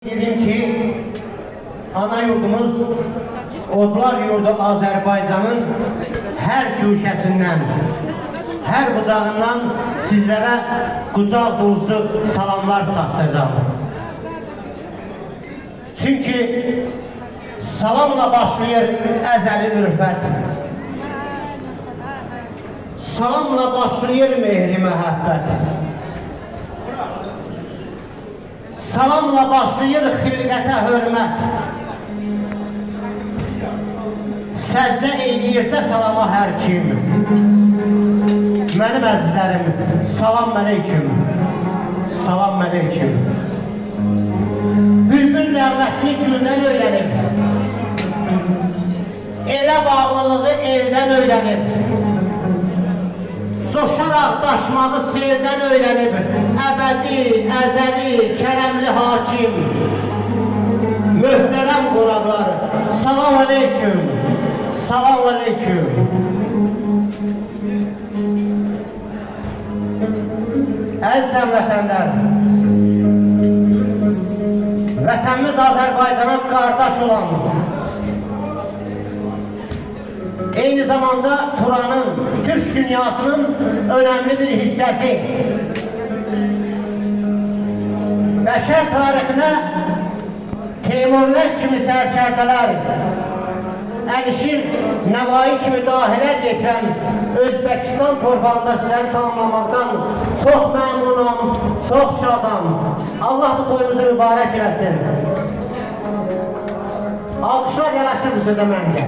Dedim ki, ana yurdumuz, Odlar yurdu Azərbaycanın hər köşəsindən, hər bucağından sizlərə qucaq dolusu salamlar çatdırıram. Çünki salamla başlayır əzəli ürfət, salamla başlayır mehri məhəbbət, salamla başlayır xilqətə hörmət. Səzdə eyləyirsə salama hər kim. Mənim əzizlərim, salam əleyküm. Salam əleyküm. Bülbül nəğməsini güldən öyrənib, elə bağlılığı evdən öyrənib, coşaraq daşmağı sevdən öyrənib, əbədi, əzəli, kərəmli hakim, möhtərəm qonaqlar, salam əleyküm, salam əleyküm. Əzizəm vətənlər, vətənimiz Azərbaycana qardaş olan, eyni zamanda Turanın, Türk dünyasının önemli bir hissəsi. Bəşər tarixinə Teymurlər kimi sərkərdələr, Əlişir, Nəvai kimi dahilər getirən Özbəkistan torpağında sizləri salamlamaqdan çox məmnunam, çox şadam. Allah bu toyumuzu mübarək eləsin. Alkışlar yaraşır bu sözə məncə.